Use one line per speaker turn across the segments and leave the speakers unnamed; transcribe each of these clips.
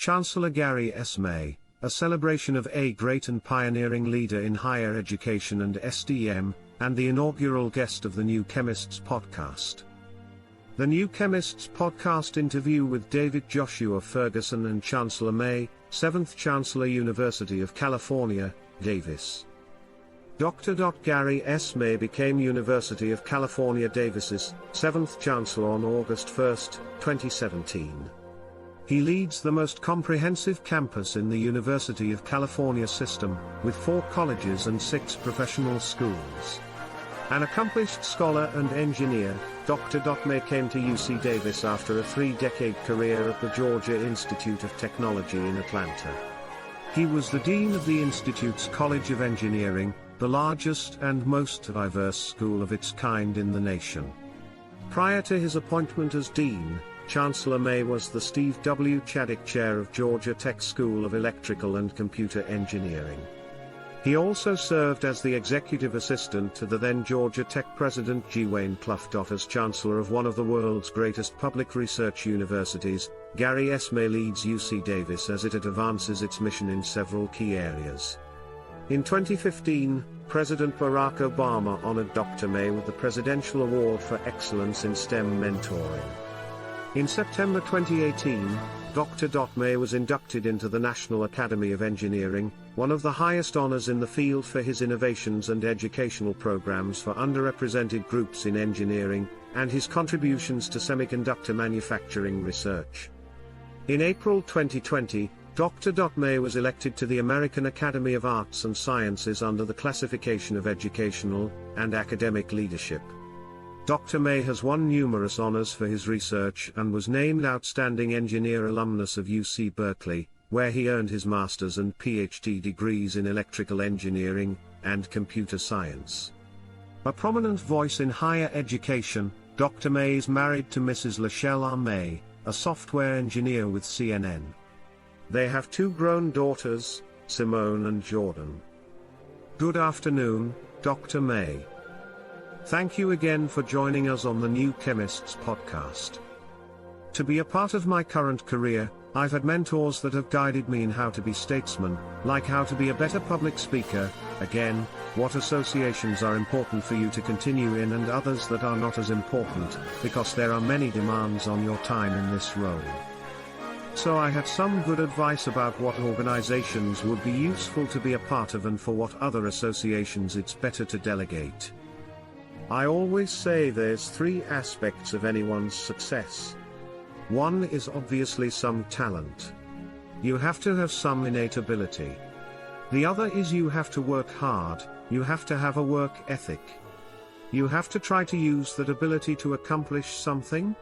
Chancellor Gary S. May, a celebration of a great and pioneering leader in higher education and S.T.E.M, and the inaugural guest of the New Chemists podcast. The New Chemists podcast interview with David Joshua Ferguson and Chancellor May, 7th Chancellor University of California, Davis. Dr. Gary S. May became University of California Davis's 7th Chancellor on August 1, 2017. He leads the most comprehensive campus in the University of California system, with 4 colleges and 6 professional schools. An accomplished scholar and engineer, Dr. May came to UC Davis after a 3-decade career at the Georgia Institute of Technology in Atlanta. He was the Dean of the Institute's College of Engineering, the largest and most diverse school of its kind in the nation. Prior to his appointment as Dean, Chancellor May was the Steve W. Chaddick Chair of Georgia Tech School of Electrical and Computer Engineering. He also served as the executive assistant to the then Georgia Tech President G. Wayne Clough. As Chancellor of one of the world's greatest public research universities, Gary S. May leads UC Davis as it advances its mission in several key areas. In 2015, President Barack Obama honored Dr. May with the Presidential Award for Excellence in STEM Mentoring. In September 2018, Dr. May was inducted into the National Academy of Engineering, one of the highest honors in the field for his innovations and educational programs for underrepresented groups in engineering, and his contributions to semiconductor manufacturing research. In April 2020, Dr. May was elected to the American Academy of Arts and Sciences under the classification of educational and academic leadership. Dr. May has won numerous honors for his research and was named Outstanding Engineer Alumnus of UC Berkeley, where he earned his master's and PhD degrees in electrical engineering and computer science. A prominent voice in higher education, Dr. May is married to Mrs. Lachelle R. May, a software engineer with CNN. They have 2 grown daughters, Simone and Jordan. Good afternoon, Dr. May. Thank you again for joining us on the New Chemists podcast. To be a part of my current career, I've had mentors that have guided me in how to be statesman, like how to be a better public speaker, again, what associations are important for you to continue in and others that are not as important, because there are many demands on your time in this role. So I had some good advice about what organizations would be useful to be a part of and for what other associations it's better to delegate. I always say there's 3 aspects of anyone's success. One is obviously some talent. You have to have some innate ability. The other is you have to work hard, you have to have a work ethic. You have to try to use that ability to accomplish something.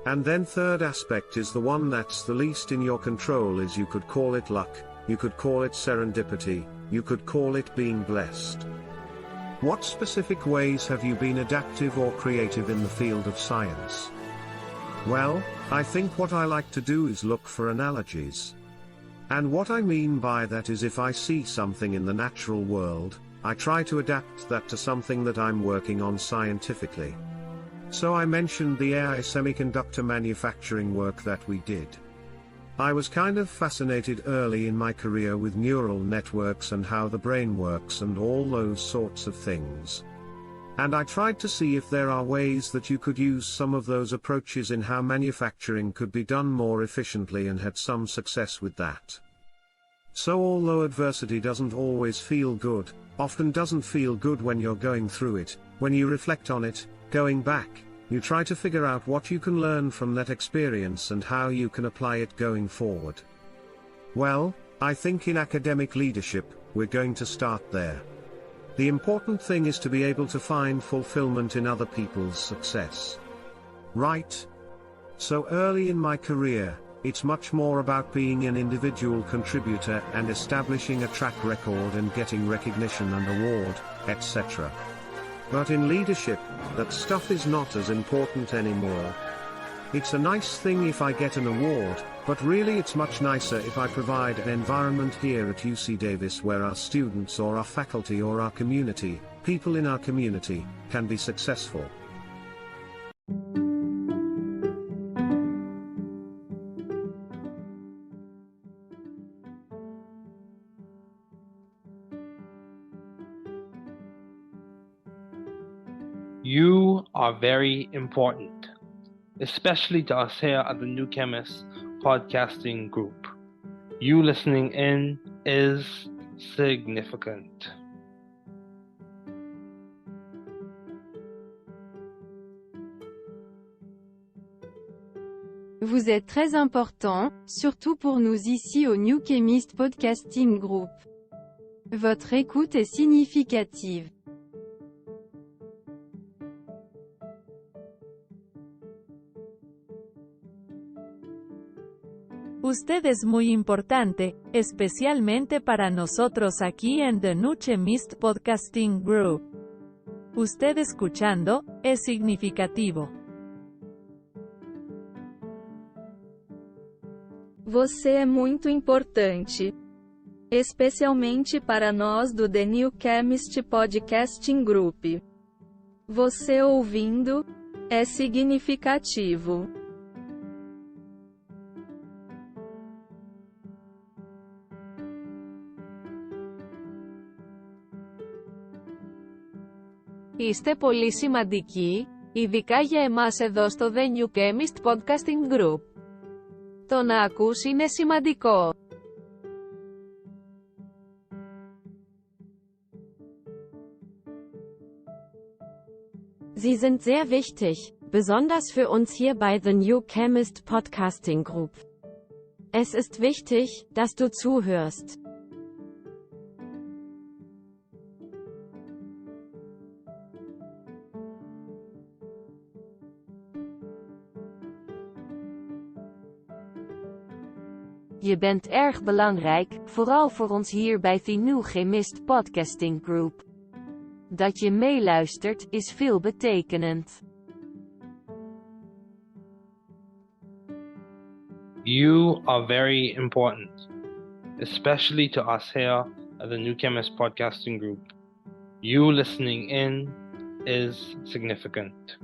And then third aspect is the one that's the least in your control, is you could call it luck, you could call it serendipity, you could call it being blessed. What specific ways have you been adaptive or creative in the field of science? Well, I think what I like to do is look for analogies. And what I mean by that is if I see something in the natural world, I try to adapt that to something that I'm working on scientifically. So I mentioned the AI semiconductor manufacturing work that we did. I was kind of fascinated early in my career with neural networks and how the brain works and all those sorts of things. And I tried to see if there are ways that you could use some of those approaches in how manufacturing could be done more efficiently, and had some success with that. So although adversity doesn't always feel good, often doesn't feel good when you're going through it, when you reflect on it, going back, you try to figure out what you can learn from that experience and how you can apply it going forward. Well, I think in academic leadership, we're going to start there. The important thing is to be able to find fulfillment in other people's success. Right? So early in my career, it's much more about being an individual contributor and establishing a track record and getting recognition and award, etc. But in leadership, that stuff is not as important anymore. It's a nice thing if I get an award, but really it's much nicer if I provide an environment here at UC Davis where our students or our faculty or our community, people in our community, can be successful.
You are very important, especially to us here at the New Chemist podcasting group. You listening in is significant.
Vous êtes très important, surtout pour nous ici au New Chemist Podcasting Group. Votre écoute est significative.
Usted es muy importante, especialmente para nosotros aquí en The New Chemist Podcasting Group. Usted escuchando, es significativo.
Você é muito importante. Especialmente para nós do The New Chemist Podcasting Group. Você ouvindo, é significativo.
Είστε πολύ σημαντικοί, ειδικά για εμάς εδώ στο The New Chemist Podcasting Group. Το να ακούς είναι σημαντικό.
Sie sind sehr wichtig, besonders für uns hier bei The New Chemist Podcasting Group. Es ist wichtig, dass du zuhörst.
Je bent erg belangrijk, vooral voor ons hier bij The New Chemist Podcasting Group. Dat je meeluistert, is veelbetekenend.
You are very important, especially to us here at the New Chemist podcasting group. You listening in is significant.